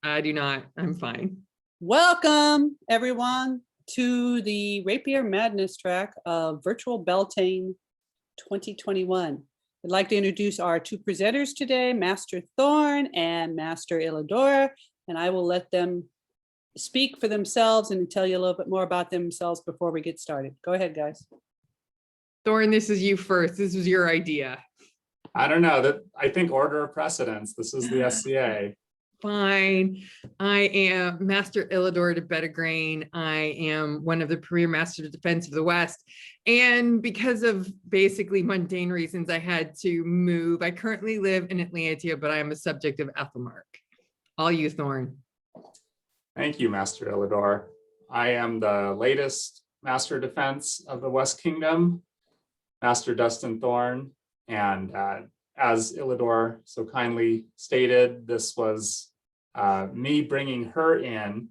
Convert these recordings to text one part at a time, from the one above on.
I do not. I'm fine. Welcome, everyone, to the Rapier Madness track of Virtual Beltane 2021. I'd like to introduce our two presenters today, Master Thorn and Master Illadore, and I will let them speak for themselves and tell you a little bit more about themselves before we get started. Go ahead, guys. Thorn, this is you first. This was your idea. I don't know. I think order of precedence. This is the SCA. Fine. I am Master Illadore de Bettigrain. I am one of the premier masters of defense of the West. And because of basically mundane reasons, I had to move. I currently live in Atlantia, but I am a subject of Ethelmark. All you, Thorn. Thank you, Master Illadore. I am the latest Master of Defense of the West Kingdom, Master Dustin Thorn. And as Illadore so kindly stated, this was me bringing her in,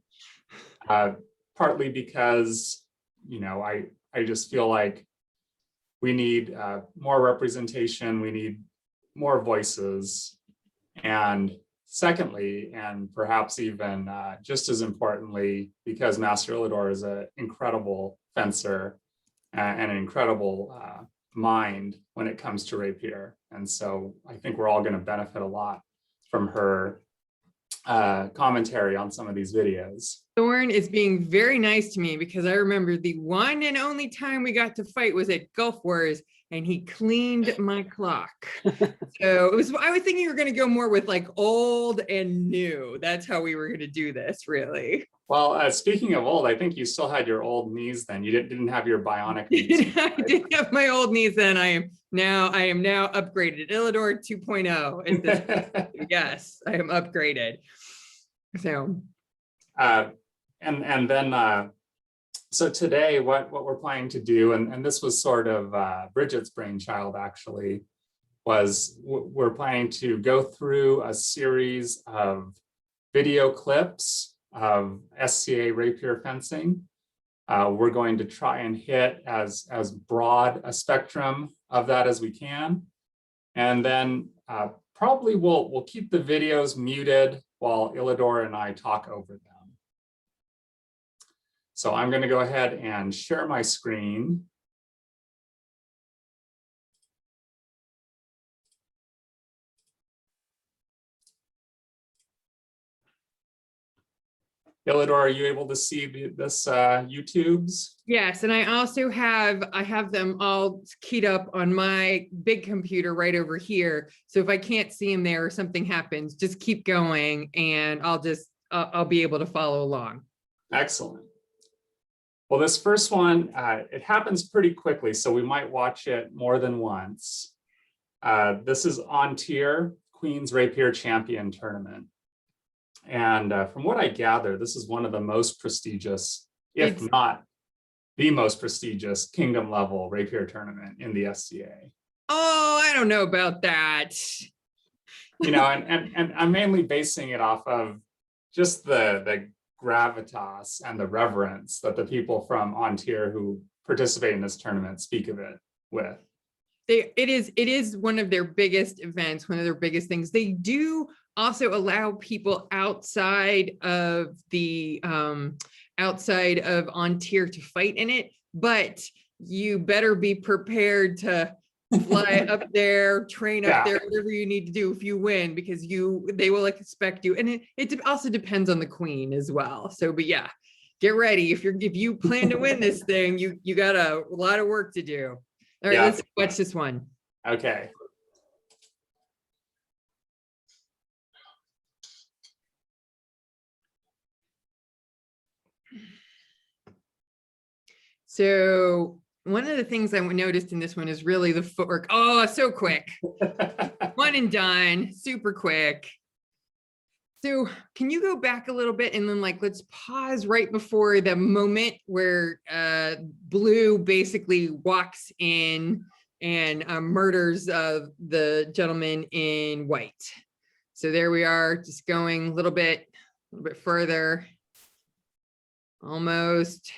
partly because, you know, I just feel like we need more representation, we need more voices. And secondly, and perhaps even just as importantly, because Master Illadore is an incredible fencer and an incredible mind when it comes to rapier. And so I think we're all going to benefit a lot from her commentary on some of these videos. Thorn is being very nice to me because I remember the one and only time we got to fight was at Gulf Wars, and he cleaned my clock. So it was, I was thinking you were going to go more with like old and new. That's how we were going to do this, really. Well, speaking of old, I think you still had your old knees then. You didn't have your bionic knees. I did have my old knees then. I am now upgraded. Illadore 2.0. Yes, I am upgraded. So and then so today what we're planning to do, and this was sort of Bridget's brainchild actually, was we're planning to go through a series of video clips of SCA rapier fencing. We're going to try and hit as broad a spectrum of that as we can. And then probably we'll keep the videos muted while Illadore and I talk over them. So I'm going to go ahead and share my screen. Illadore, are you able to see this YouTubes? yes, and I also have them all keyed up on my big computer right over here. So if I can't see them there or something happens, just keep going and I'll be able to follow along. Excellent. Well, this first one, it happens pretty quickly, so we might watch it more than once. This is On Tier, Queen's Rapier Champion Tournament. And from what I gather, this is one of the most prestigious, if not the most prestigious kingdom level rapier tournament in the SCA. Oh, I don't know about that. You know, and I'm mainly basing it off of just the gravitas and the reverence that the people from On Tier who participate in this tournament speak of it with. It is one of their biggest events, one of their biggest things. They do also allow people outside of On Tier to fight in it, but you better be prepared to fly up there, train up there, whatever you need to do if you win, because they will expect you. And it also depends on the queen as well. So, but yeah, get ready. If you plan to win this thing, you got a lot of work to do. All right, let's watch this one. Okay. So one of the things I noticed in this one is really the footwork. Oh, so quick. One and done, super quick. So can you go back a little bit and then let's pause right before the moment where Blue basically walks in and murders the gentleman in white. So there we are, just going a little bit further. Almost.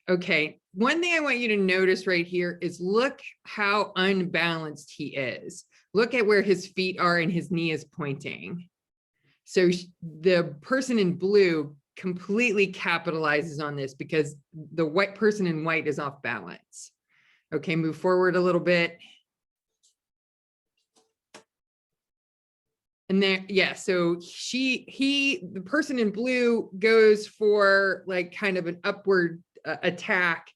Okay, one thing I want you to notice right here is look how unbalanced he is. Look at where his feet are and his knee is pointing. So the person in blue completely capitalizes on this because the white person in white is off balance. Okay, move forward a little bit. And then, yeah, so the person in blue goes for like kind of an upward attack,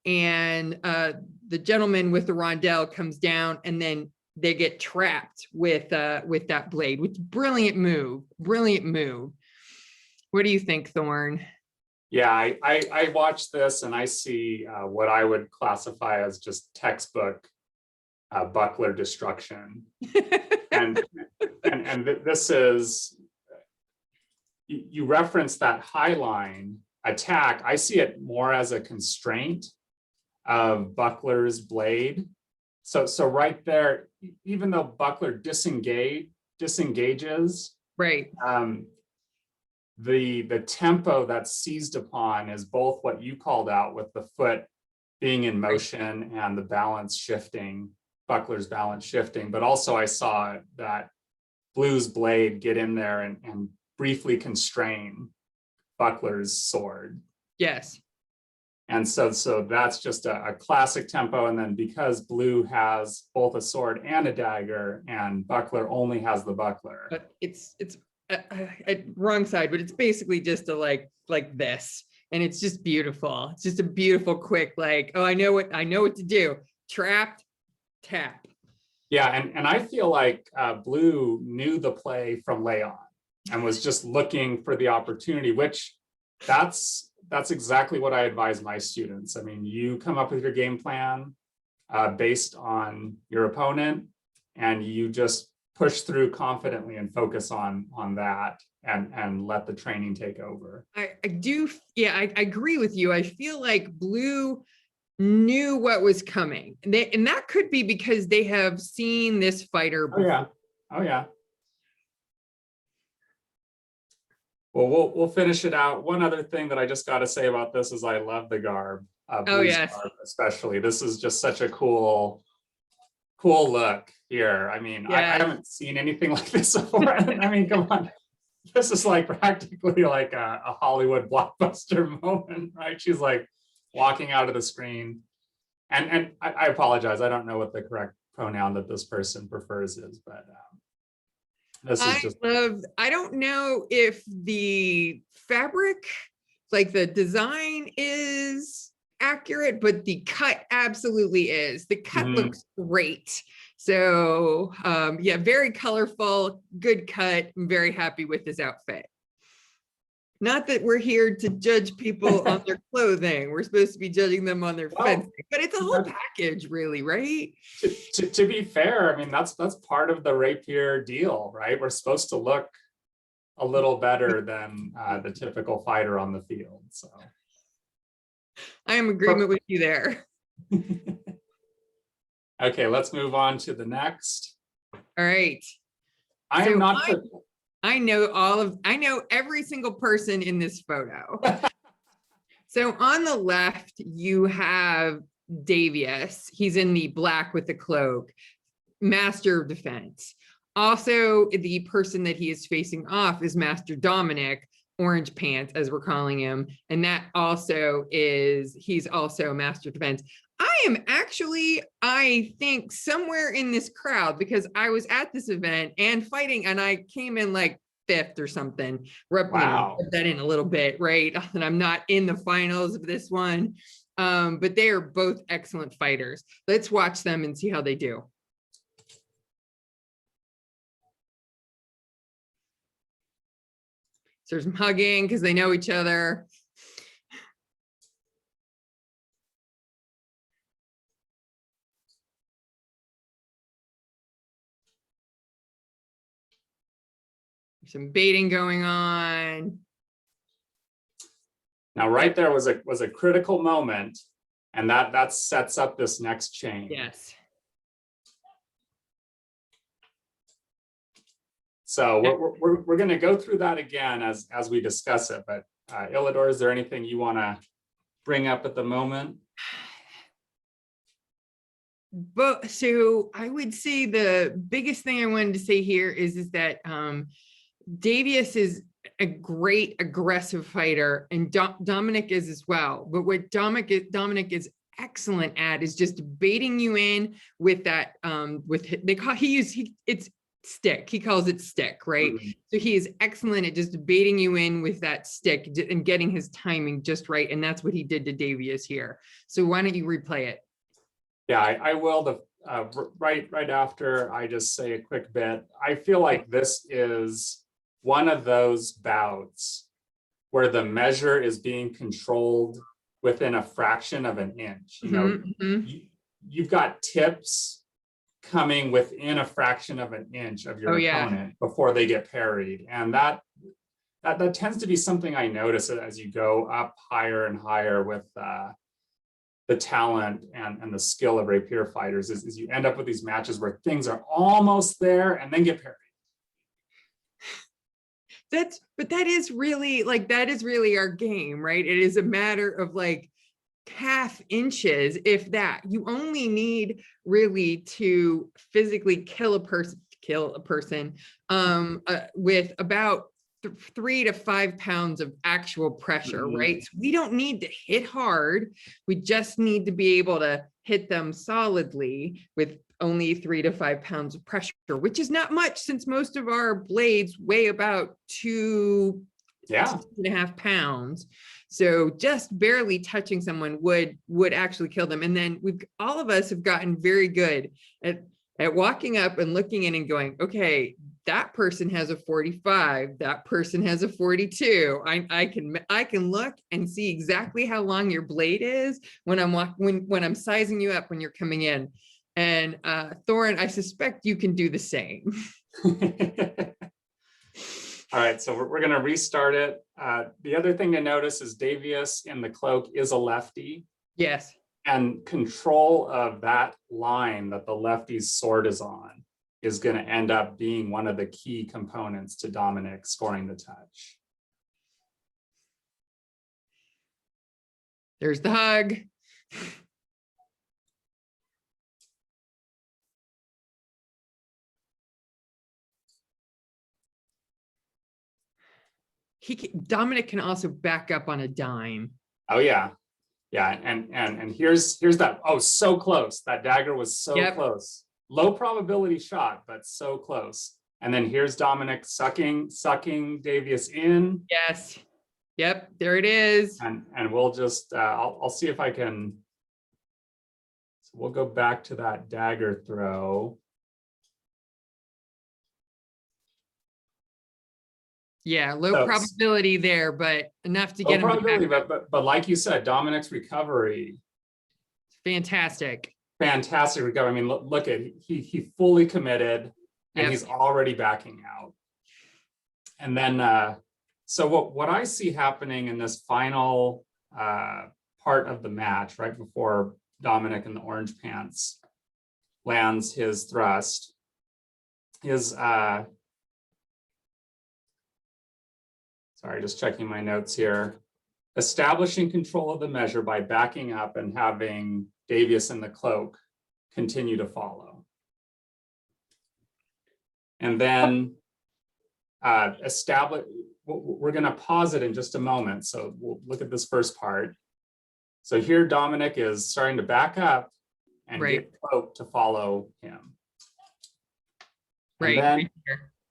and the gentleman with the rondelle comes down, and then they get trapped with that blade, which brilliant move. What do you think, Thorn? Yeah, I watched this and I see what I would classify as just textbook buckler destruction. and this is, you reference that high line attack. I see it more as a constraint of buckler's blade. So right there, even though buckler disengages, Right. The tempo that's seized upon is both what you called out with the foot being in motion and the balance shifting, buckler's balance shifting, but also I saw that blue's blade get in there and briefly constrain buckler's sword. Yes. And so that's just a classic tempo. And then because blue has both a sword and a dagger and buckler only has the buckler. But it's wrong side, but it's basically just a like this. And it's just beautiful. It's just a beautiful, quick, like, oh, I know what to do. Trapped, tap. Yeah, and I feel like blue knew the play from Leon and was just looking for the opportunity, which that's exactly what I advise my students. I mean, you come up with your game plan based on your opponent, and you just push through confidently and focus on that and let the training take over. I do. Yeah, I agree with you. I feel like blue knew what was coming. And that could be because they have seen this fighter before. Oh yeah. Well, we'll finish it out. One other thing that I just got to say about this is I love the garb. Oh yes. Garb especially. This is just such a cool look here. I mean, I haven't seen anything like this before. I mean, come on. This is like practically like a Hollywood blockbuster moment, right? She's like walking out of the screen. And I apologize. I don't know what the correct pronoun that this person prefers is, but this is just. I don't know if the fabric, like the design is accurate, but the cut absolutely is. The cut looks great. So yeah, very colorful, good cut. I'm very happy with this outfit. Not that we're here to judge people on their clothing. We're supposed to be judging them on their fencing, but it's a whole package really, right? To be fair, I mean, that's part of the rapier deal, right? We're supposed to look a little better than the typical fighter on the field. So I am in agreement with you there. Okay, let's move on to the next. All right. I know every single person in this photo. So on the left, you have Davius. He's in the black with the cloak, Master of Defense. Also, the person that he is facing off is Master Dominic, Orange Pants, as we're calling him. And that also he's also Master of Defense. I am actually, I think, somewhere in this crowd because I was at this event and fighting, and I came in like 5th or something. Wow. Put that in a little bit, right? And I'm not in the finals of this one, but they are both excellent fighters. Let's watch them and see how they do. So there's some hugging because they know each other. Some baiting going on. Now, right there was a critical moment, and that sets up this next chain. Yes. So we're going to go through that again as we discuss it. But Illadore, is there anything you want to bring up at the moment? But so I would say the biggest thing I wanted to say here is that Davius is a great aggressive fighter, and Dominic is as well. But what Dominic is excellent at is just baiting you in with that it's stick. He calls it stick, right? Mhm. So he is excellent at just baiting you in with that stick and getting his timing just right. And that's what he did to Davius here. So why don't you replay it? Yeah, I will. Right after I just say a quick bit, I feel like this is one of those bouts where the measure is being controlled within a fraction of an inch. You know, you've got tips coming within a fraction of an inch of your opponent before they get parried, and that tends to be something I notice as you go up higher and higher with the talent and the skill of rapier fighters. Is you end up with these matches where things are almost there and then get parried. That is really our game, right? It is a matter of like half inches, if that. You only need really to physically kill a person with about 3 to 5 pounds of actual pressure, right? So we don't need to hit hard. We just need to be able to hit them solidly with only 3 to 5 pounds of pressure, which is not much since most of our blades weigh about 2.5 pounds. So just barely touching someone would actually kill them. And then all of us have gotten very good at walking up and looking in and going, okay, that person has a 45, that person has a 42. I can look and see exactly how long your blade is when I'm sizing you up when you're coming in. And Thorn, I suspect you can do the same. All right, so we're going to restart it. The other thing to notice is Davius in the cloak is a lefty. Yes. And control of that line that the lefty's sword is on is going to end up being one of the key components to Dominic scoring the touch. There's the hug. Dominic can also back up on a dime. Oh yeah. Yeah, and here's that. Oh, so close. That dagger was so close. Low probability shot, but so close. And then here's Dominic sucking Davius in. Yes. Yep, there it is. And we'll just I'll see if I can. So we'll go back to that dagger throw. Yeah, low probability there, but enough to get him probability, but like you said, Dominic's recovery. Fantastic. Fantastic recovery. I mean, look at he fully committed and he's already backing out. And then so what I see happening in this final part of the match, right before Dominic in the orange pants lands his thrust, is sorry, just checking my notes here. Establishing control of the measure by backing up and having Davius in the cloak continue to follow. And then we're going to pause it in just a moment. So we'll look at this first part. So here Dominic is starting to back up and get cloak to follow him. And then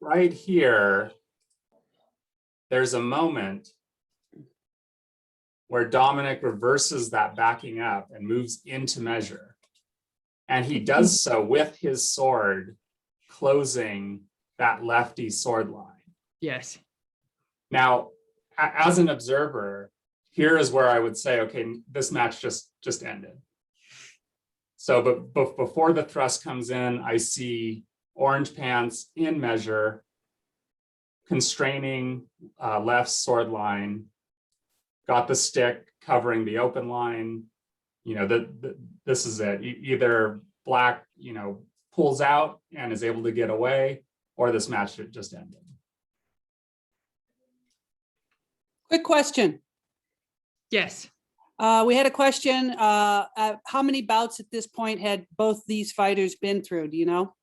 right here, there's a moment where Dominic reverses that backing up and moves into measure. And he does so with his sword closing that lefty sword line. Yes. Now, as an observer, here is where I would say, okay, this match just ended. So, but before the thrust comes in, I see orange pants in measure, constraining left sword line, got the stick covering the open line. You know, this is it. Either black, pulls out and is able to get away, or this match just ended. Quick question. Yes. We had a question. How many bouts at this point had both these fighters been through? Do you know?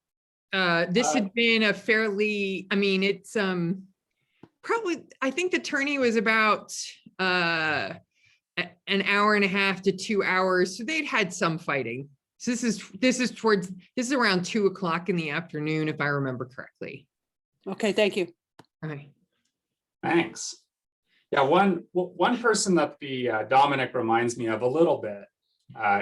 This had been a fairly, I mean, it's probably, I think the tourney was about an hour and a half to 2 hours. So they'd had some fighting. So this is around 2 o'clock in the afternoon, if I remember correctly. Okay, thank you. All right. Thanks. Yeah, one person that the Dominic reminds me of a little bit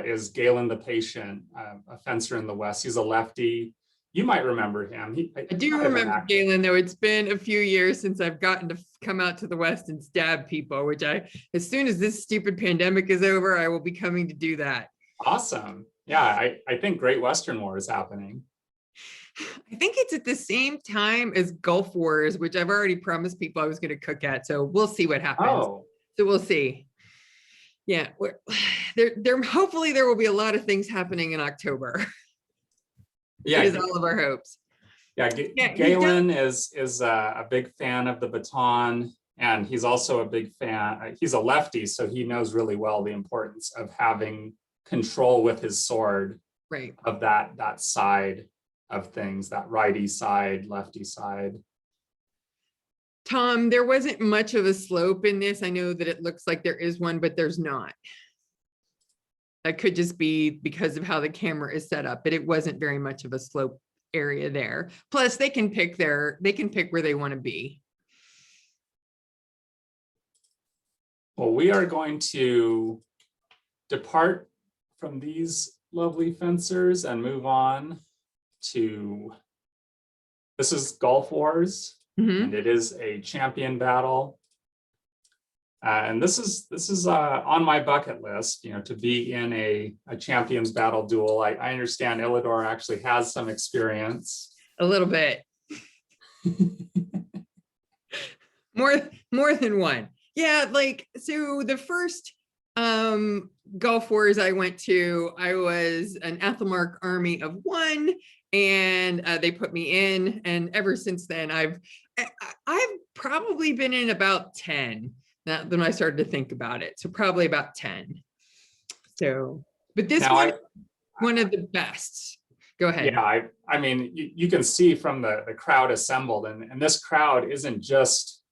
is Galen the Patient, a fencer in the West. He's a lefty. You might remember him. I do remember Galen, though. It's been a few years since I've gotten to come out to the West and stab people, which as soon as this stupid pandemic is over, I will be coming to do that. Awesome. Yeah, I think Great Western War is happening. I think it's at the same time as Gulf Wars, which I've already promised people I was going to cook at. So we'll see what happens. Oh. So we'll see. Yeah, there. Hopefully there will be a lot of things happening in October. Yeah, it is all of our hopes. Yeah, Galen is a big fan of the baton, and he's also a big fan. He's a lefty, so he knows really well the importance of having control with his sword, right? Of that side of things, that righty side, lefty side. Tom, there wasn't much of a slope in this. I know that it looks like there is one, but there's not. That could just be because of how the camera is set up, but it wasn't very much of a slope area there. Plus, they can pick where they want to be. Well, we are going to depart from these lovely fencers and move on to, this is Gulf Wars, and it is a champion battle. And this is on my bucket list, to be in a champions battle duel. I understand Illadore actually has some experience. A little bit. more than one. Yeah, so the first Gulf Wars I went to, I was an Athelmark army of 1, and they put me in, and ever since then I've probably been in about 10. Then I started to think about it. So probably about 10. So, but this one of the best. Go ahead. Yeah, I mean, you can see from the crowd assembled, and this crowd isn't just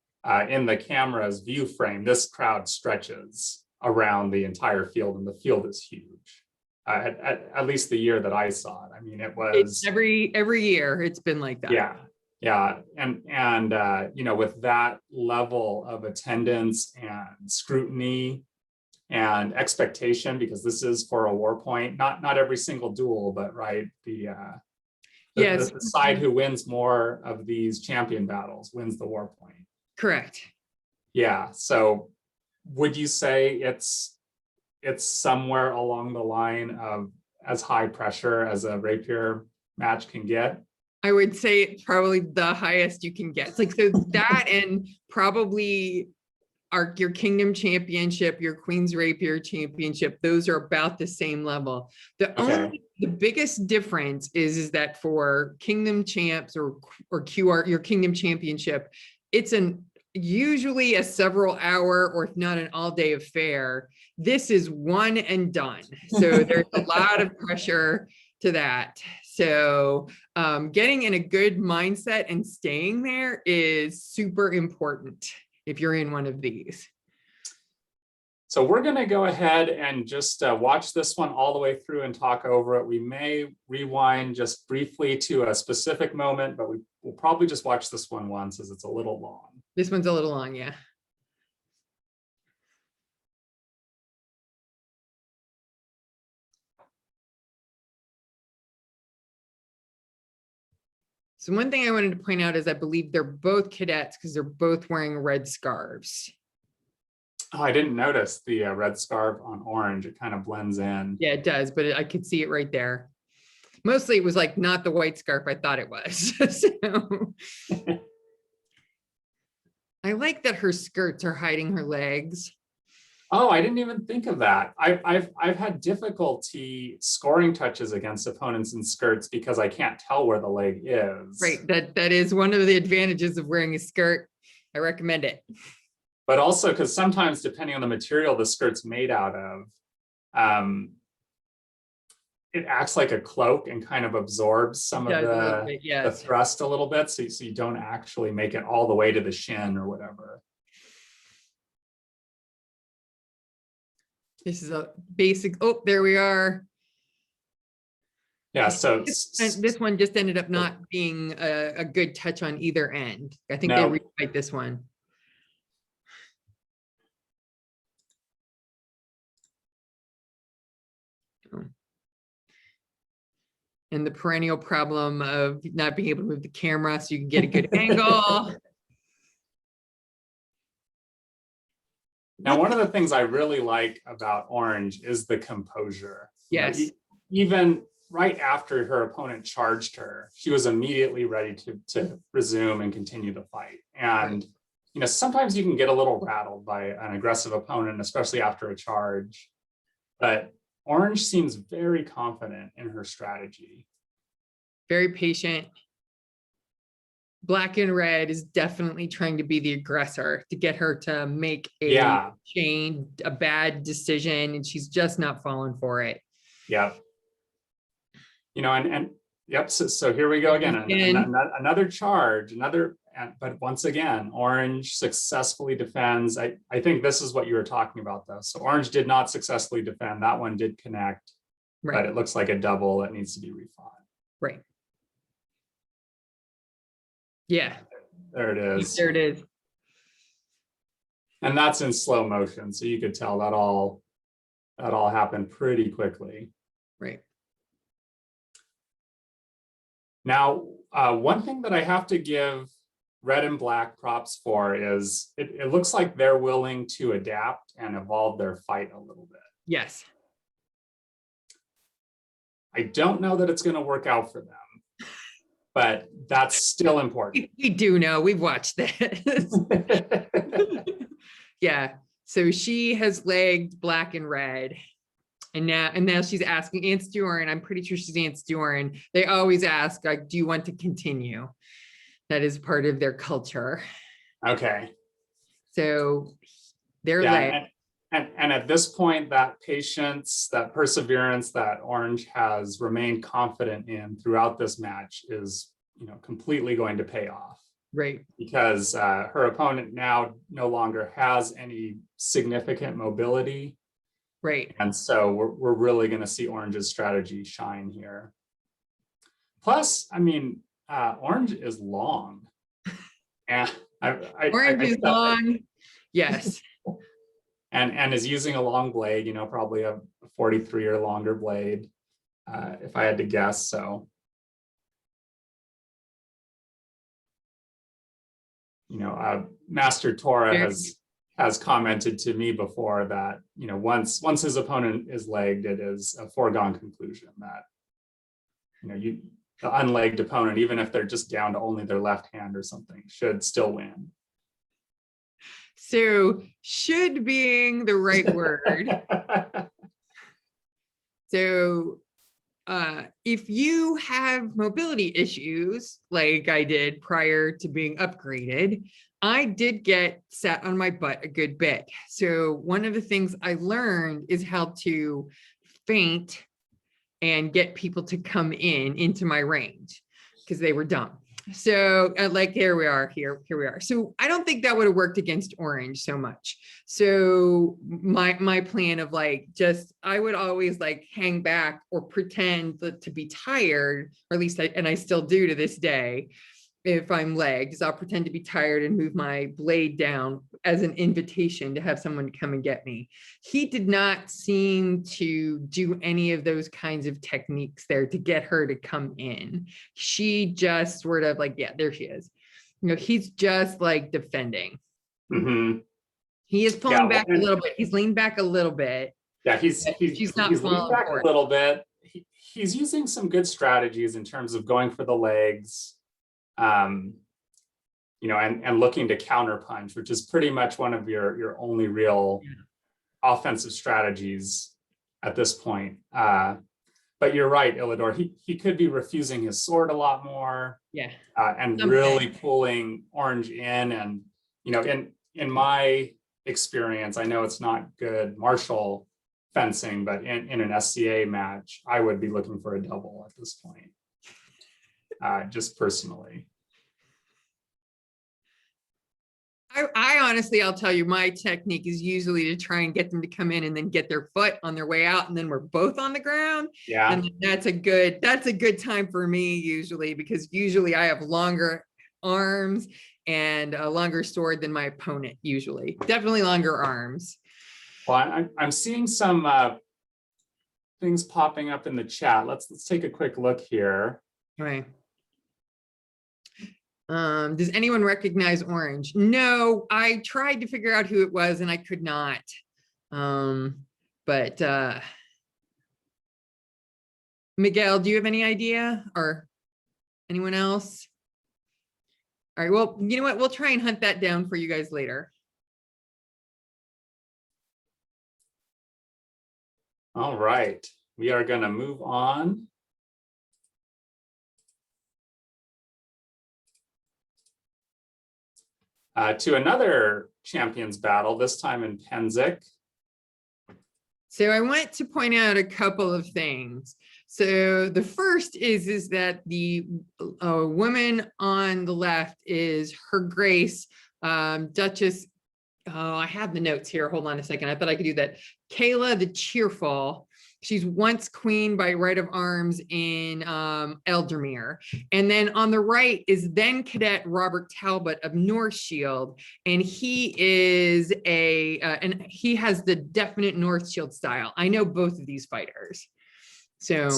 in the camera's view frame. This crowd stretches around the entire field, and the field is huge. At least the year that I saw it. I mean, it was every year it's been like that. Yeah, and with that level of attendance and scrutiny and expectation, because this is for a war point, not every single duel, but right, the side who wins more of these champion battles wins the war point. Correct. Yeah. So would you say it's somewhere along the line of as high pressure as a rapier match can get? I would say it's probably the highest you can get. It's like, so that and probably your Kingdom Championship, your Queen's Rapier Championship, those are about the same level. The biggest difference is that for Kingdom Champs or QR, your Kingdom Championship, it's usually a several hour, or if not an all day affair. This is one and done. So there's a lot of pressure to that. So getting in a good mindset and staying there is super important if you're in one of these. So we're going to go ahead and just watch this one all the way through and talk over it. We may rewind just briefly to a specific moment, but we'll probably just watch this one once as it's a little long. This one's a little long, yeah. So one thing I wanted to point out is I believe they're both cadets because they're both wearing red scarves. Oh, I didn't notice the red scarf on orange. It kind of blends in. Yeah, it does, but I could see it right there. Mostly it was like not the white scarf I thought it was. So I like that her skirts are hiding her legs. Oh, I didn't even think of that. I've had difficulty scoring touches against opponents in skirts because I can't tell where the leg is. Right, that is one of the advantages of wearing a skirt. I recommend it. But also because sometimes, depending on the material the skirt's made out of, it acts like a cloak and kind of absorbs some of Does a little the, bit, the yes. thrust a little bit, so you don't actually make it all the way to the shin or whatever. This is a basic, oh, there we are. Yeah, so And this one just ended up not being a good touch on either end. I think they No. rewrite this one. And the perennial problem of not being able to move the camera so you can get a good angle. Now, one of the things I really like about Orange is the composure. You know, Yes. even right after her opponent charged her, she was immediately ready to resume and continue the fight. And you know, sometimes you can get a little rattled by an aggressive opponent, especially after a charge. But Orange seems very confident in her strategy. Very patient. Black and red is definitely trying to be the aggressor to get her to make a change, a bad decision, and she's just not falling for it. Yep. You know, and yep. So here we go again. Another charge, but once again, Orange successfully defends. I think this is what you were talking about, though. So Orange did not successfully defend. That one did connect, but it looks like a double that needs to be refought. Right. Yeah. There it is. There it is. And that's in slow motion, so you could tell that all happened pretty quickly. Right. Now, one thing that I have to give red and black props for is it looks like they're willing to adapt and evolve their fight a little bit. Yes. I don't know that it's going to work out for them, but that's still important. We do know, we've watched this. Yeah. So she has legged black and red. And now she's asking Aunt Stewart, I'm pretty sure she's Aunt Stewart. They always ask, like, do you want to continue? That is part of their culture. Okay. So they're like, and at this point, that patience, that perseverance that Orange has remained confident in throughout this match is, you know, completely going to pay off. Right. Because her opponent now no longer has any significant mobility. Right. And so we're really going to see Orange's strategy shine here. Plus, I mean, Orange is long. And Orange is long. Yes. And is using a long blade, you know, probably a 43 or longer blade, if I had to guess. So, you know, Master Tora has commented to me before that, you know, once his opponent is legged, it is a foregone conclusion that, you know, the unlegged opponent, even if they're just down to only their left hand or something, should still win. So should being the right word. So if you have mobility issues, like I did prior to being upgraded, I did get sat on my butt a good bit. So one of the things I learned is how to feint and get people to come into my range because they were dumb. So like, here we are. So I don't think that would have worked against Orange so much. So my plan of like, I would always like hang back or pretend to be tired, or at least I still do to this day. If I'm legged, I'll pretend to be tired and move my blade down as an invitation to have someone come and get me. He did not seem to do any of those kinds of techniques there to get her to come in. She just sort of like, yeah, there she is. You know, he's just like defending. Mm-hmm. He is pulling back a little bit. He's leaned back a little bit. Yeah, he's not leaned back a little bit. He's using some good strategies in terms of going for the legs. You know, and looking to counter punch, which is pretty much one of your only real offensive strategies at this point. But you're right, Illadore. He could be refusing his sword a lot more. Yeah. And really pulling Orange in. And you know, in my experience, I know it's not good martial fencing, but in an SCA match, I would be looking for a double at this point, just personally. I honestly, I'll tell you, my technique is usually to try and get them to come in and then get their foot on their way out, and then we're both on the ground. Yeah. And that's a good time for me usually, because usually I have longer arms and a longer sword than my opponent usually. Definitely longer arms. Well, I'm seeing some things popping up in the chat. Let's take a quick look here. Right. Does anyone recognize Orange? No, I tried to figure out who it was and I could not. But Miguel, do you have any idea, or anyone else? All right, well, you know what? We'll try and hunt that down for you guys later. All right, we are going to move on. To another champions battle, this time in Penzik. So I want to point out a couple of things. So the first is that the woman on the left is Her Grace, Duchess. Oh, I have the notes here. Hold on a second. I thought I could do that. Kayla the Cheerful. She's once queen by right of arms in Eldermere. And then on the right is then Cadet Robert Talbot of North Shield. And he is and he has the definite North Shield style. I know both of these fighters. So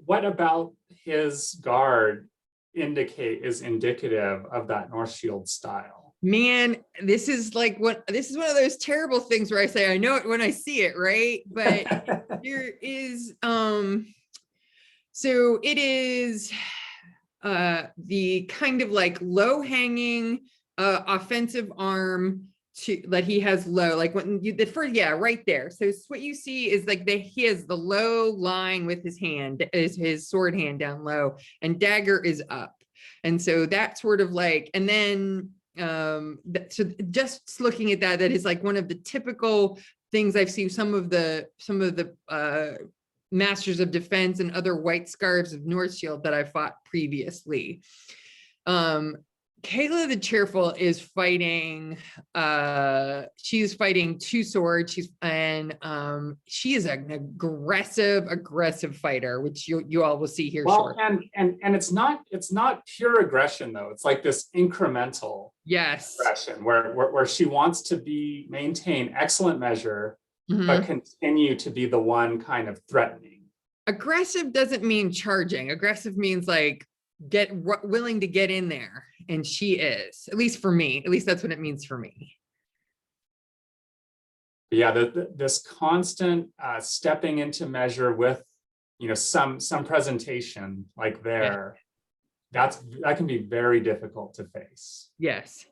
what about his guard is indicative of that North Shield style? Man, this is one of those terrible things where I say, I know it when I see it, right? But there is, so it is the kind of like low hanging offensive arm that he has low, like when you, the first, yeah, right there. So what you see is like he has the low line with his hand, is his sword hand down low, and dagger is up. And so that's sort of like, and then, so just looking at that is like one of the typical things I've seen some of the masters of defense and other white scarves of North Shield that I fought previously. Kayla the Cheerful is fighting, she's fighting two swords. She is an aggressive fighter, which you all will see here shortly. And it's not pure aggression though. It's like this incremental aggression where she wants to maintain excellent measure, but continue to be the one kind of threatening. Aggressive doesn't mean charging. Aggressive means like willing to get in there, and she is, at least for me, at least that's what it means for me. Yeah, this constant stepping into measure with, you know, some presentation like there, that can be very difficult to face. Yes,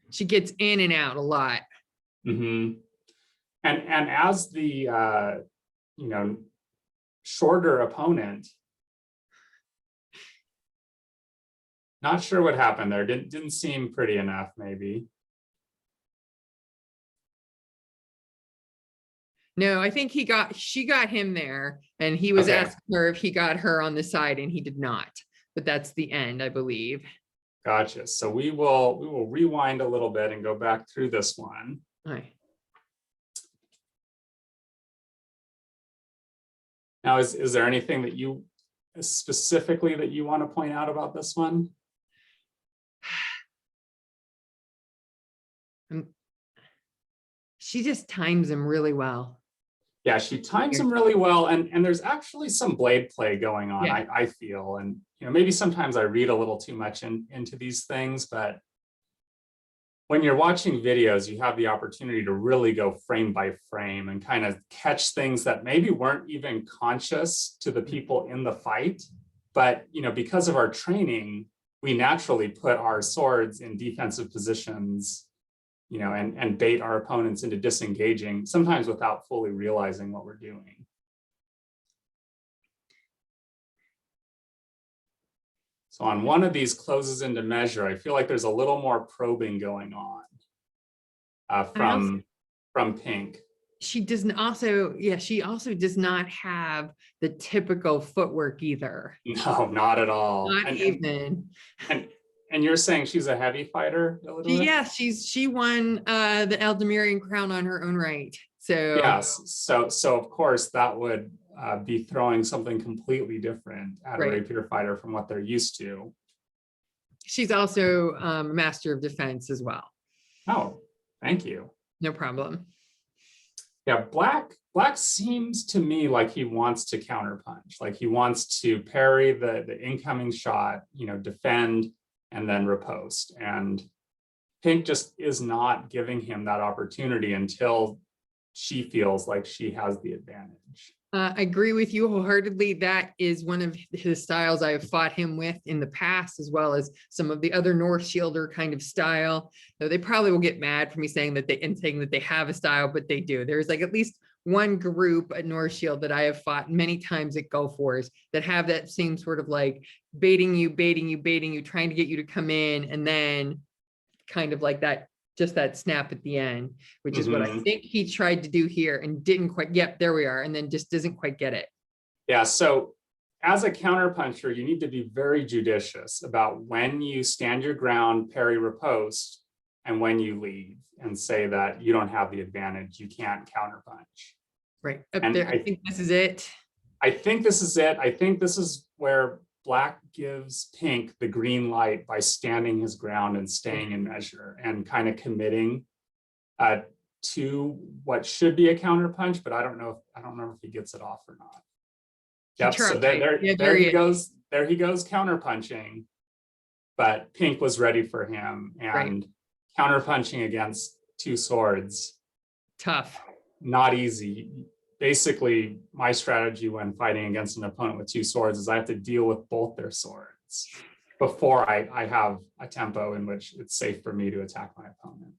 she gets in and out a lot. And as the you know, shorter opponent, not sure what happened there. Didn't seem pretty enough, maybe. No, I think she got him there, and he was asking her if he got her on the side, and he did not. But that's the end, I believe. Gotcha. So we will rewind a little bit and go back through this one. All right. Now, is there anything that you specifically that you want to point out about this one? She just times him really well. Yeah, she times him really well, and there's actually some blade play going on. Yeah. I feel, and you know, maybe sometimes I read a little too much into these things, but when you're watching videos, you have the opportunity to really go frame by frame and kind of catch things that maybe weren't even conscious to the people in the fight. But you know, because of our training, we naturally put our swords in defensive positions, you know, and bait our opponents into disengaging, sometimes without fully realizing what we're doing. So on one of these closes into measure, I feel like there's a little more probing going on from Pink. she doesn't also, yeah, she also does not have the typical footwork either. No, not at all. Not even. And, and you're saying she's a heavy fighter, Illadore? Yeah, she won the Eldemirian crown on her own right. So Yes. So of course that would be throwing something completely different at a Right. rapier fighter from what they're used to. she's also a master of defense as well. Oh, thank you. No problem. Yeah, Black seems to me like he wants to counterpunch, like he wants to parry the incoming shot, defend and then riposte. And Pink just is not giving him that opportunity until she feels like she has the advantage. I agree with you wholeheartedly. That is one of his styles I have fought him with in the past, as well as some of the other North Shielder kind of style. Though they probably will get mad for me saying that they have a style, but they do. There's like at least one group at North Shield that I have fought many times at Gulf Wars that have that same sort of like baiting you, trying to get you to come in, and then kind of like that, just that snap at the end, which is what I think he tried to do here and didn't quite. Yep, there we are. And then just doesn't quite get it. Yeah, so as a counterpuncher, you need to be very judicious about when you stand your ground, parry, riposte, and when you leave and say that you don't have the advantage, you can't counterpunch. Right up And there. I think this is it. I think this is it. I think this is where Black gives Pink the green light by standing his ground and staying in measure and kind of committing to what should be a counterpunch, but I don't know if he gets it off or not. Yep, so there he goes. There he goes counterpunching, but Pink was ready for him, and counterpunching against two swords. Tough. Not easy. Basically, my strategy when fighting against an opponent with two swords is I have to deal with both their swords before I have a tempo in which it's safe for me to attack my opponent.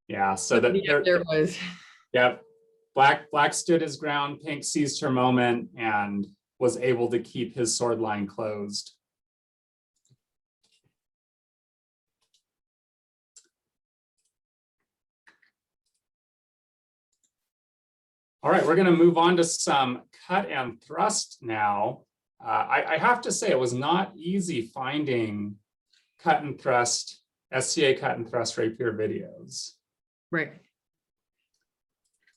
Yeah, so that there was. Yep. Black stood his ground, Pink seized her moment and was able to keep his sword line closed. All right, we're going to move on to some cut and thrust now. I have to say it was not easy finding cut and thrust, SCA cut and thrust rapier videos. Right.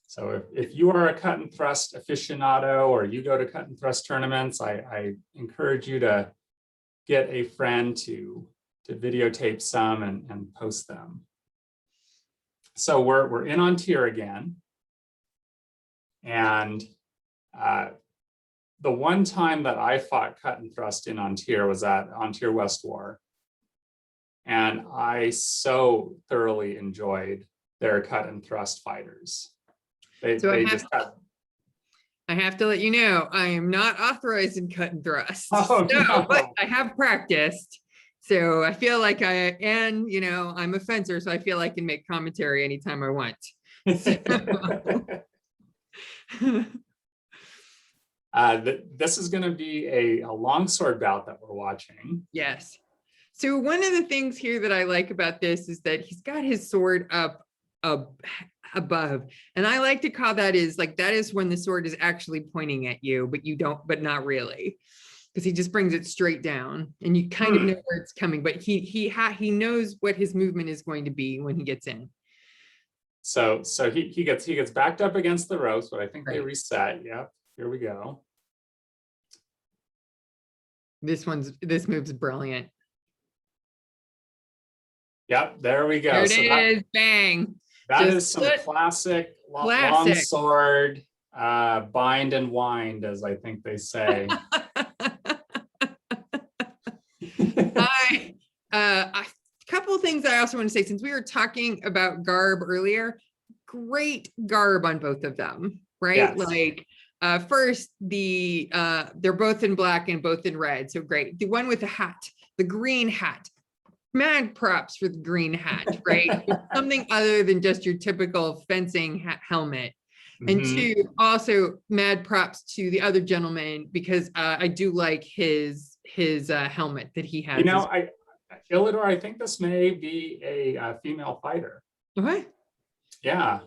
So if you are a cut and thrust aficionado or you go to cut and thrust tournaments, I encourage you to get a friend to videotape some and post them. So we're in on tier again. And the one time that I fought cut and thrust in on tier was on tier West War. And I so thoroughly enjoyed their cut and thrust fighters. I have to let you know, I am not authorized in cut and thrust. Oh, no. But I have practiced. So I feel like I'm a fencer, so I feel I can make commentary anytime I want. This is going to be a longsword bout that we're watching. Yes. So one of the things here that I like about this is that he's got his sword up above, and I like to call that is when the sword is actually pointing at you, but not really, because he just brings it straight down, and you kind of know where it's coming, but he knows what his movement is going to be when he gets in. So he gets backed up against the ropes, but I think they reset. Yep, here we go. This move's brilliant. Yep, there we go. There it is. Bang. That is some classic long sword, bind and wind, as I think they say. A couple of things I also want to say, since we were talking about garb earlier, great garb on both of them, right? Yes. Like first, they're both in black and both in red, so great. The one with the hat, the green hat, mad props for the green hat, right? Something other than just your typical fencing helmet. And two, also mad props to the other gentleman, because I do like his helmet that he has. Illadore, I think this may be a female fighter. What? Yeah,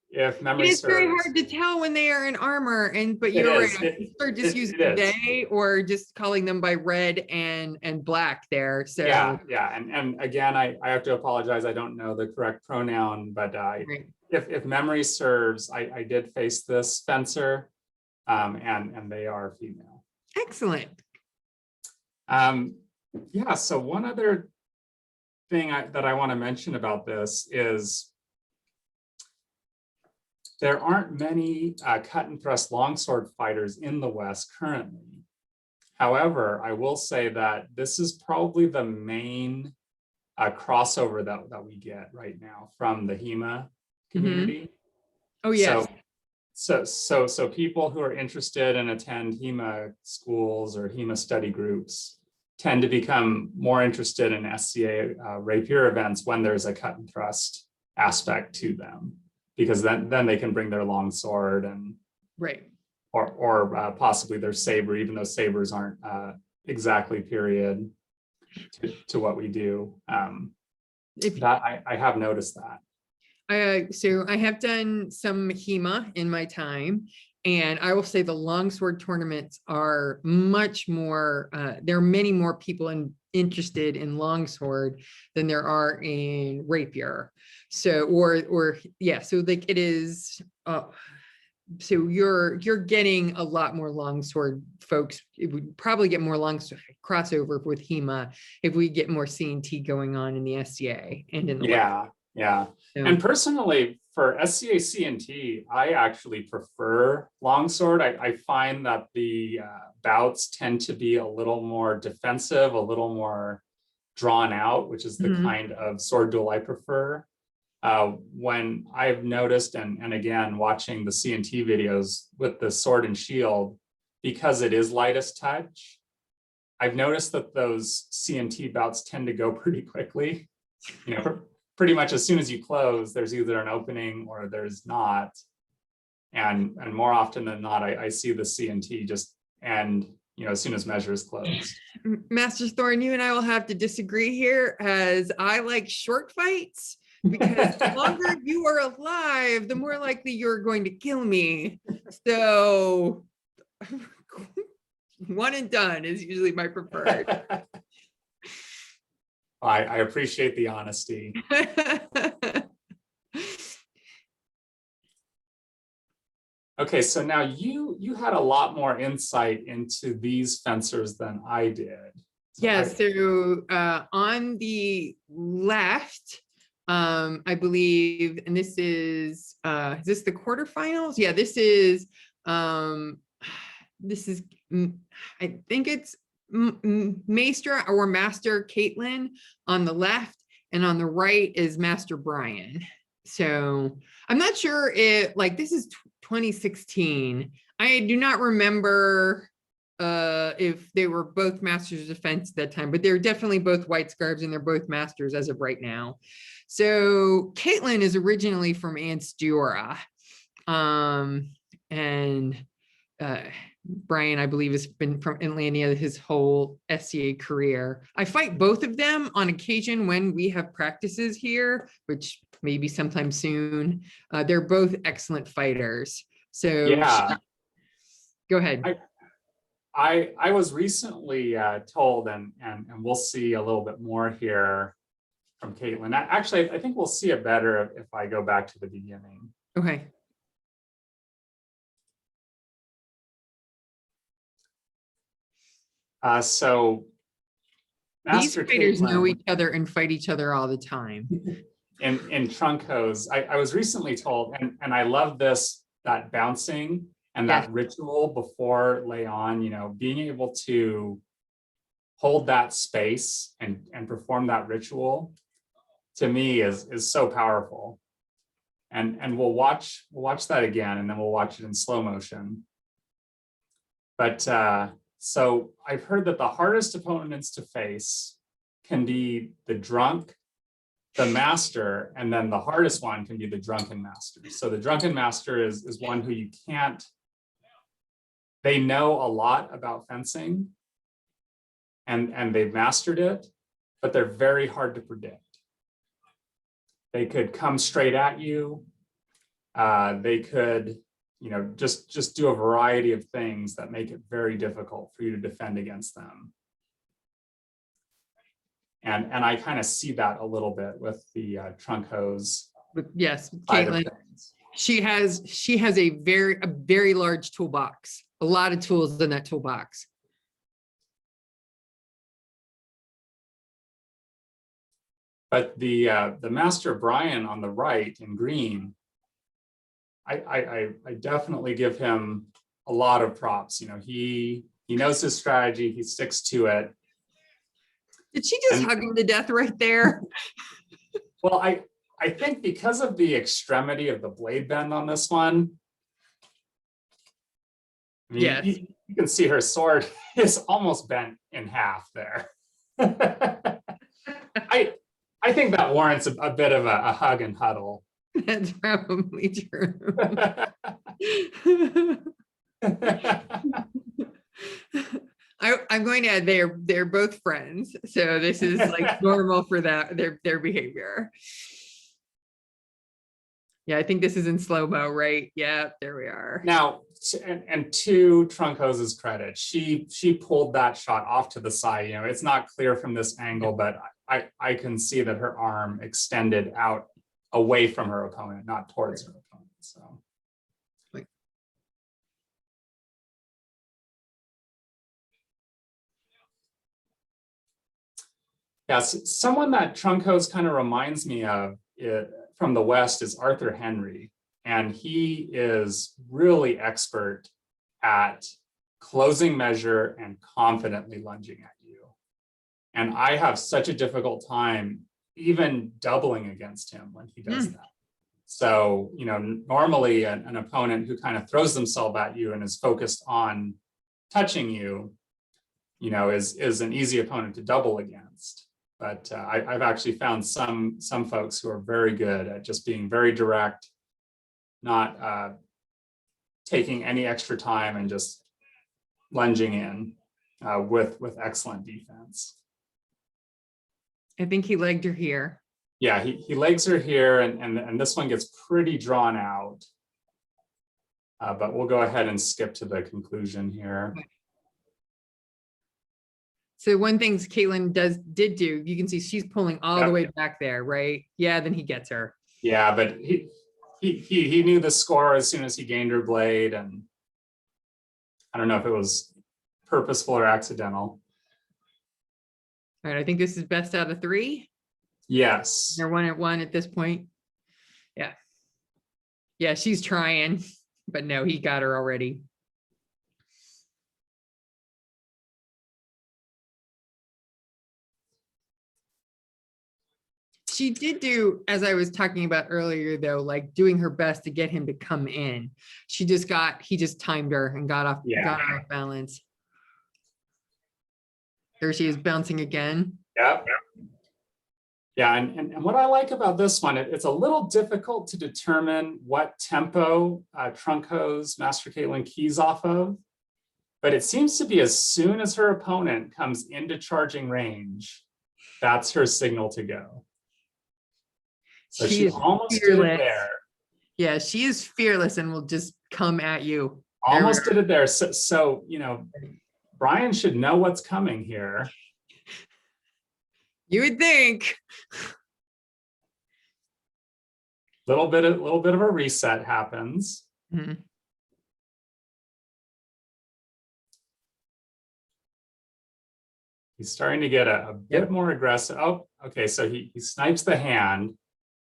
if It memory is very serves. hard to tell when they are in armor, but It you're right. is. I start just using It is. they or just calling them by red and black there. So Yeah. And again, I have to apologize. I don't know the correct pronoun, but right. if memory serves, I did face this fencer, and they are female. Excellent. Yeah, so one other thing that I want to mention about this is there aren't many cut and thrust longsword fighters in the West currently. However, I will say that this is probably the main crossover that we get right now from the HEMA community. Oh yes. So people who are interested and attend HEMA schools or HEMA study groups tend to become more interested in SCA rapier events when there's a cut and thrust aspect to them, because then they can bring their long sword and right. or possibly their saber, even though sabers aren't exactly period to what we do. That I have noticed that. So I have done some HEMA in my time, and I will say the longsword tournaments are much more, there are many more people interested in longsword than there are in rapier. So, or yeah, so like it is, so you're getting a lot more longsword folks. It would probably get more longsword crossover with HEMA if we get more C&T going on in the SCA and in the West. Yeah. And personally, for SCA C&T, I actually prefer longsword. I find that the bouts tend to be a little more defensive, a little more drawn out, which is the kind of sword duel I prefer. When I've noticed, and again, watching the C&T videos with the sword and shield, because it is lightest touch, I've noticed that those C&T bouts tend to go pretty quickly. You know, pretty much as soon as you close, there's either an opening or there's not. And more often than not, I see the C&T just end, as soon as measure is closed. Master Thorn, you and I will have to disagree here, as I like short fights, because the longer you are alive, the more likely you're going to kill me. So one and done is usually my preferred. I appreciate the honesty. Okay, so now you had a lot more insight into these fencers than I did. So on the left, I believe, and this is this the quarterfinals? Yeah, this is I think it's Maester or Master Caitlin on the left, and on the right is Master Brian. So I'm not sure if, like, this is 2016. I do not remember if they were both Masters of Defense at that time, but they're definitely both white scarves and they're both masters as of right now. So Caitlin is originally from Anstura, and Brian, I believe, has been from Inlandia his whole SCA career. I fight both of them on occasion when we have practices here, which maybe sometime soon. They're both excellent fighters. So yeah, go ahead. I was recently told, and we'll see a little bit more here from Caitlin. Actually, I think we'll see it better if I go back to the beginning. Okay. So Master these fighters Caitlin, know each other and fight each other all the time. In trunk hose, I was recently told, and I love this, that bouncing and that ritual before lay on, being able to hold that space and perform that ritual, to me is so powerful. And we'll watch that again, and then we'll watch it in slow motion. But so I've heard that the hardest opponents to face can be the drunk, the master, and then the hardest one can be the drunken master. So the drunken master is one who you can't, they know a lot about fencing and they've mastered it, but they're very hard to predict. They could come straight at you. They could, just do a variety of things that make it very difficult for you to defend against them. And I kind of see that a little bit with the trunk hose. But yes, side of Caitlin, things. she has a very large toolbox, a lot of tools in that toolbox. But the Master Brian on the right in green, I definitely give him a lot of props. He knows his strategy, he sticks to it. Did she just hug him to death right there? Well, I think because of the extremity of the blade bend on this one, I mean, Yes. you can see her sword is almost bent in half there. I think that warrants a bit of a hug and huddle. That's probably true. I'm going to add they're both friends, so this is like normal for their behavior. Yeah, I think this is in slow-mo, right? Yeah, there we are. Now, and to Trunk Hose's credit, she pulled that shot off to the side. It's not clear from this angle, but I can see that her arm extended out away from her opponent, not towards her opponent. So. Yes, someone that Trunk Hose kind of reminds me of from the West is Arthur Henry. And he is really expert at closing measure and confidently lunging at you. And I have such a difficult time even doubling against him when he does that. So, normally an opponent who kind of throws themselves at you and is focused on touching you, is an easy opponent to double against. But I've actually found some folks who are very good at just being very direct, not taking any extra time and just lunging in with excellent defense. I think he legged her here. Yeah, he legs her here, and this one gets pretty drawn out. But we'll go ahead and skip to the conclusion here. Okay. So one thing Caitlin did do, you can see she's pulling all the way back there, right? Yeah, then he gets her. Yeah, but he knew the score as soon as he gained her blade, and I don't know if it was purposeful or accidental. All right, I think this is best out of 3. Yes. They're 1-1 at this point. Yeah. Yeah, she's trying, but no, he got her already. She did do, as I was talking about earlier, though, like doing her best to get him to come in. He just timed her and got off balance. There she is bouncing again. Yep. Yeah, and what I like about this one, it's a little difficult to determine what tempo Trunk Hose Master Caitlin keys off of, but it seems to be as soon as her opponent comes into charging range, that's her signal to go. So she almost did it there. Yeah, she is fearless and will just come at you. Almost did it there. So Brian should know what's coming here. You would think. Little bit of a reset happens. Mm-hmm. He's starting to get a bit more aggressive. Oh, okay. So he snipes the hand.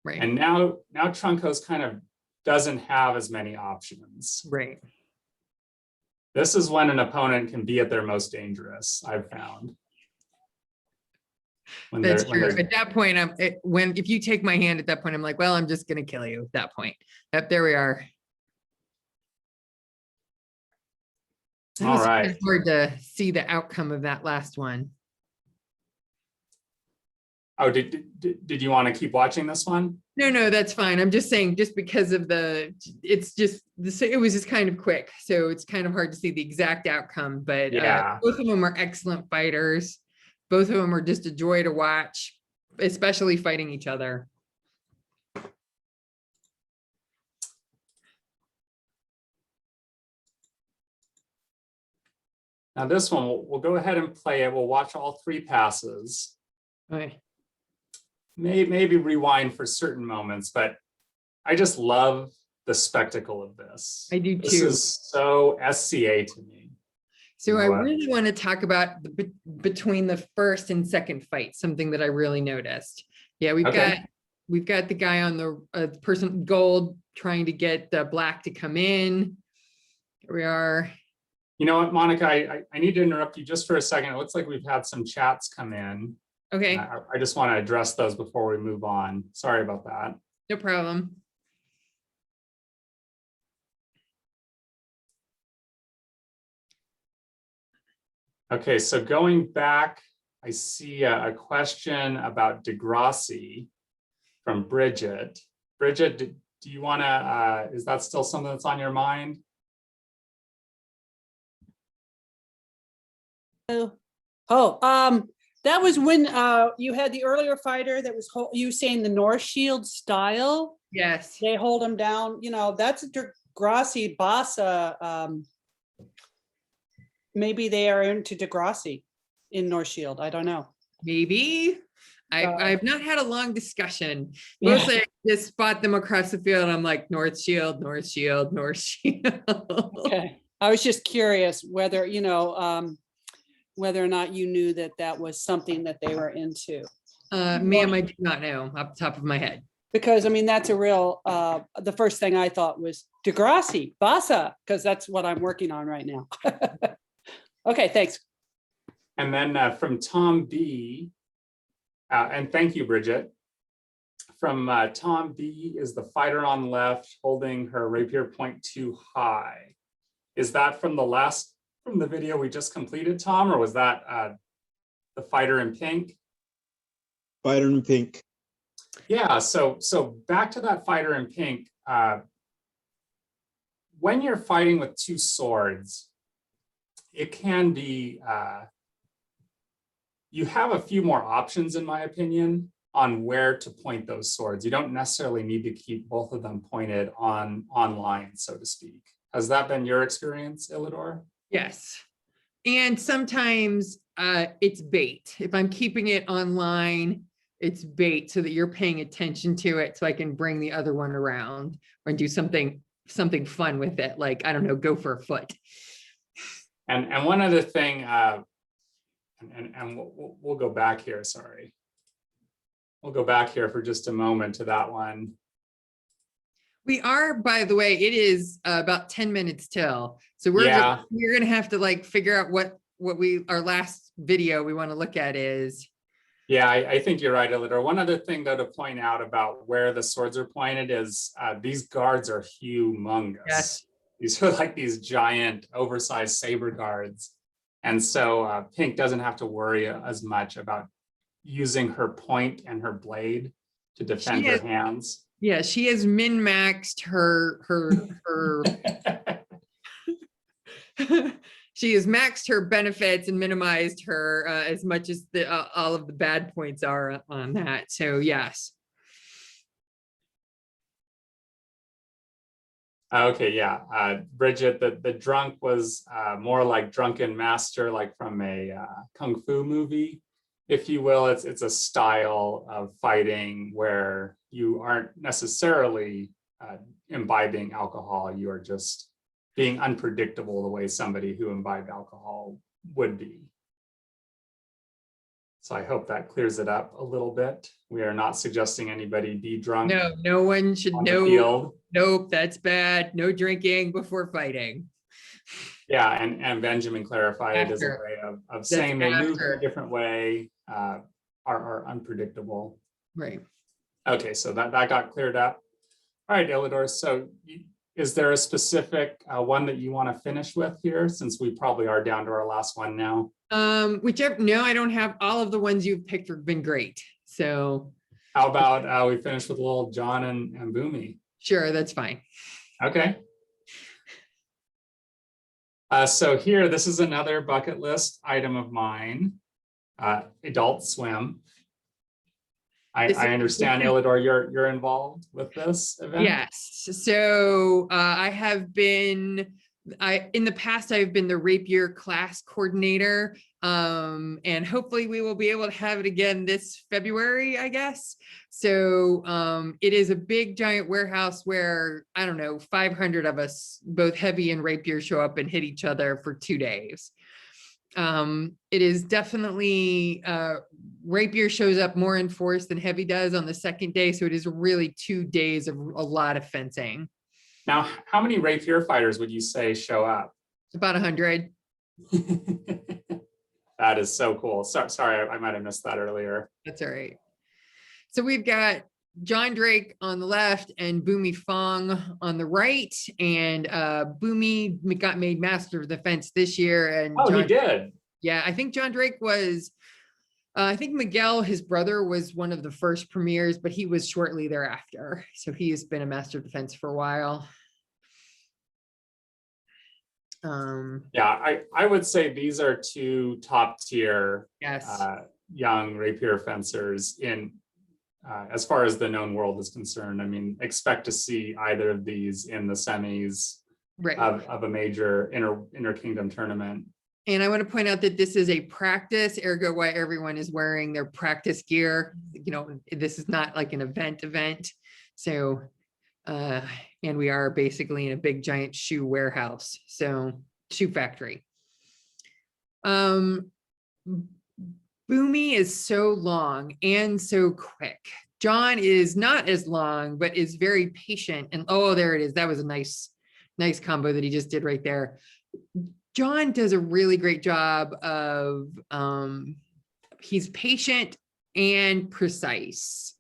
Right. And now Trunk Hose kind of doesn't have as many options. Right. This is when an opponent can be at their most dangerous, I've found. That's true. At that point, if you take my hand at that point, I'm like, well, I'm just going to kill you at that point. Yep, there we are. All right. It's hard to see the outcome of that last one. Oh, did you want to keep watching this one? No, that's fine. I'm just saying, just because of it was just kind of quick. So it's kind of hard to see the exact outcome, but yeah. Both of them are excellent fighters. Both of them are just a joy to watch, especially fighting each other. Now this one, we'll go ahead and play it. We'll watch all 3 passes. Okay. Maybe rewind for certain moments, but I just love the spectacle of this. I do This too. is so SCA to me. So I What? really want to talk about between the first and second fight, something that I really noticed. Yeah, we've got the guy on the person gold trying to get the black to come in. Here we are. You know what, Monica, I need to interrupt you just for a second. It looks like we've had some chats come in. Okay, I just want to address those before we move on. Sorry about that. no problem. Okay, so going back, I see a question about Degrassi from Bridget. Bridget, do you want to, is that still something that's on your mind? That was when you had the earlier fighter that was you saying the North Shield style. Yes. They hold him down. You know, that's Degrassi Bassa. Maybe they are into Degrassi in North Shield. I don't know. Maybe. I've not had a long discussion. Yeah. Mostly I just spot them across the field. I'm like, North Shield, North Shield, North Shield. Okay. I was just curious whether, you know, whether or not you knew that that was something that they were into. Ma'am, I do not know off the top of my head. Because I mean, that's a real, the first thing I thought was Degrassi, Bassa, because that's what I'm working on right now. Okay, thanks. And then from Tom B, and thank you, Bridget. From Tom B, is the fighter on left holding her rapier point too high? Is that from the video we just completed, Tom, or was that the fighter in pink? Fighter in pink. Yeah, so back to that fighter in pink. When you're fighting with 2 swords, it can be, you have a few more options, in my opinion, on where to point those swords. You don't necessarily need to keep both of them pointed online, so to speak. Has that been your experience, Illadore? Yes. And sometimes it's bait. If I'm keeping it online, it's bait so that you're paying attention to it so I can bring the other one around or do something fun with it. Like, I don't know, go for a foot. And one other thing, and we'll go back here, sorry. We'll go back here for just a moment to that one. We are, by the way, it is about 10 minutes till. So we're gonna have to like figure out what our last video we want to look at is. Yeah, I think you're right, Illadore. One other thing though to point out about where the swords are pointed is these guards are humongous. Yes. These are like these giant oversized saber guards. And so Pink doesn't have to worry as much about using her point and her blade to defend her hands. Yeah, she has min-maxed her she has maxed her benefits and minimized her as much as all of the bad points are on that. So yes. Okay, yeah. Bridget, the drunk was more like Drunken Master, like from a Kung Fu movie, if you will. It's a style of fighting where you aren't necessarily imbibing alcohol. You are just being unpredictable the way somebody who imbibed alcohol would be. So I hope that clears it up a little bit. We are not suggesting anybody be drunk. No one should know. Nope, that's bad. No drinking before fighting. Yeah, and Benjamin clarified it as a way of saying they move in a different way, are unpredictable. Right. Okay, so that got cleared up. All right, Illadore, so is there a specific one that you want to finish with here, since we probably are down to our last one now? Whichever. No, I don't have. All of the ones you've picked have been great. So how about we finish with little John and Boomy? Sure, that's fine. Okay. So here, this is another bucket list item of mine, Adult Swim. I understand, Illadore, you're involved with this event? Yes. So I have been in the past, I've been the rapier class coordinator. And hopefully we will be able to have it again this February, I guess. So it is a big giant warehouse where, I don't know, 500 of us, both heavy and rapier, show up and hit each other for 2 days. It is definitely rapier shows up more in force than heavy does on the second day. So it is really 2 days of a lot of fencing. Now, how many rapier fighters would you say show up? About 100. That is so cool. Sorry, I might have missed that earlier. That's all right. So we've got John Drake on the left and Boomy Fong on the right. And Boomy got made master of the fence this year. And Oh, John, he did. Yeah, I think John Drake was, I think Miguel, his brother, was one of the first premiers, but he was shortly thereafter. So he has been a master of the fence for a while. Yeah, I would say these are 2 top tier Yes. young rapier fencers in as far as the known world is concerned. I mean, expect to see either of these in the semis Right. of a major inter kingdom tournament. And I want to point out that this is a practice, ergo why everyone is wearing their practice gear. You know, this is not like an event. So, and we are basically in a big giant shoe warehouse. So shoe factory. Boomy is so long and so quick. John is not as long, but is very patient. And oh, there it is. That was a nice combo that he just did right there. John does a really great job of, he's patient and precise.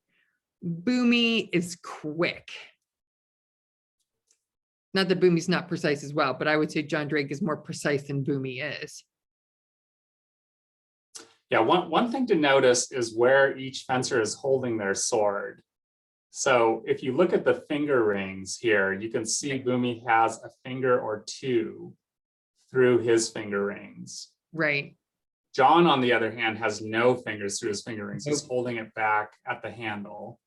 Boomy is quick. Not that Boomy's not precise as well, but I would say John Drake is more precise than Boomy is. Yeah, one thing to notice is where each fencer is holding their sword. So if you look at the finger rings here, you can see Boomy has a finger or 2 through his finger rings. Right. John, on the other hand, has no fingers through his finger rings. He's Nope. holding it back at the handle.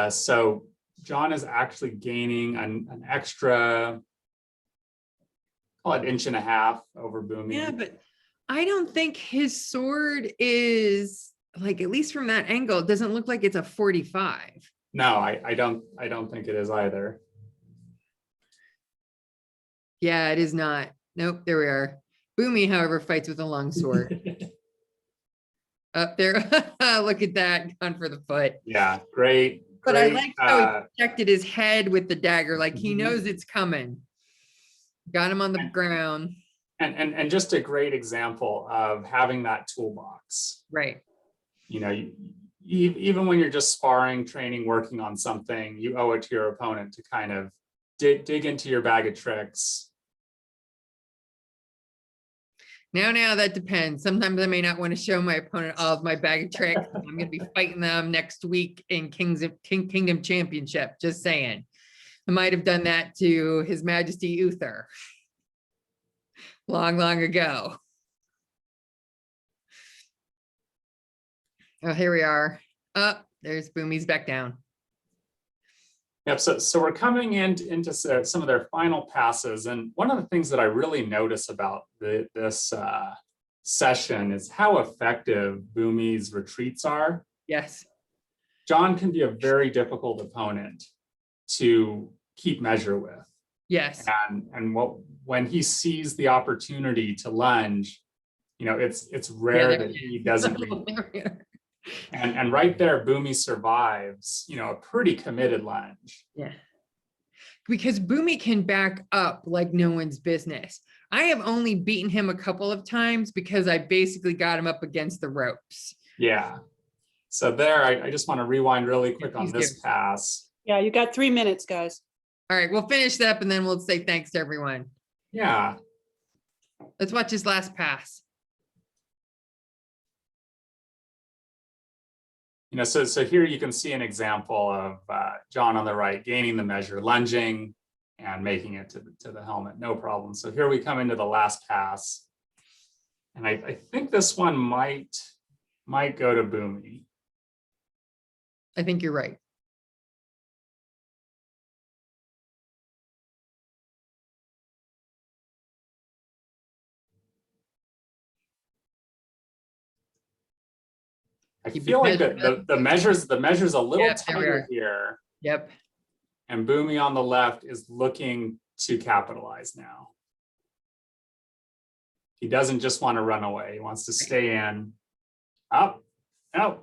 So John is actually gaining an extra, call it 1.5 inches over Boomy. Yeah, but I don't think his sword is, like, at least from that angle, it doesn't look like it's a 45. No, I don't think it is either. Yeah, it is not. Nope, there we are. Boomy, however, fights with a long sword. Up there. Look at that, gone for the foot. Yeah, great. But I like how he uh, protected his head with the dagger, like he Mhm. knows it's coming. Got him on the ground. and just a great example of having that toolbox. Right. You know, even when you're just sparring, training, working on something, you owe it to your opponent to kind of dig into your bag of tricks. Now that depends. Sometimes I may not want to show my opponent all of my bag of tricks. I'm going to be fighting them next week in Kingdom Championship. Just saying. I might have done that to His Majesty Uther long ago. Oh, here we are. Oh, there's Boomy's back down. Yep, so we're coming into some of their final passes. And one of the things that I really notice about this session is how effective Boomy's retreats are. Yes. John can be a very difficult opponent to keep measure with. Yes. And when he sees the opportunity to lunge, you know, it's rare that he doesn't read. And right there, Boomy survives, you know, a pretty committed lunge. Yeah. Because Boomy can back up like no one's business. I have only beaten him a couple of times because I basically got him up against the ropes. Yeah. So there, I just want to rewind really quick on Please this do. pass. Yeah, you got 3 minutes, guys. All right, we'll finish that up and then we'll say thanks to everyone. Yeah. Let's watch his last pass. You know, so here you can see an example of John on the right gaining the measure, lunging and making it to the helmet, no problem. So here we come into the last pass. And I think this one might go to Boomy. I think you're right. I Keep feel like measuring. the measure's a little Yep, there we tighter are. here. Yep. And Boomy on the left is looking to capitalize now. He doesn't just want to run away. He wants to stay in. Up. Oh,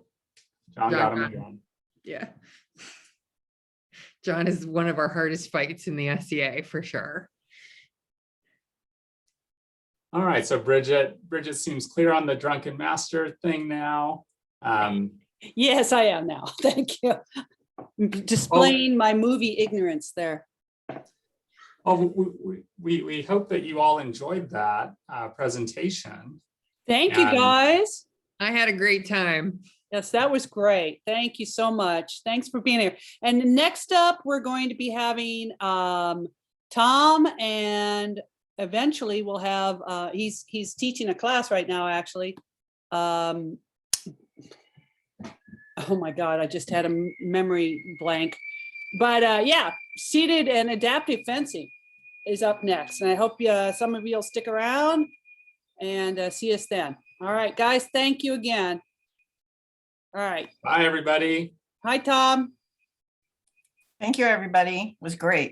John got him again. Yeah. John is one of our hardest fights in the SCA for sure. All right, so Bridget seems clear on the drunken master thing now. Yes, I am now. Thank you. Displaying my movie ignorance there. Oh, we hope that you all enjoyed that presentation. Thank you, And- guys. I had a great time. Yes, that was great. Thank you so much. Thanks for being here. And next up, we're going to be having Tom, and eventually we'll have, he's teaching a class right now, actually. Oh my God, I just had a memory blank. But yeah, seated and adaptive fencing is up next. And I hope some of you will stick around and see us then. All right, guys, thank you again. All right. Bye, everybody. Hi, Tom. Thank you, everybody. It was great.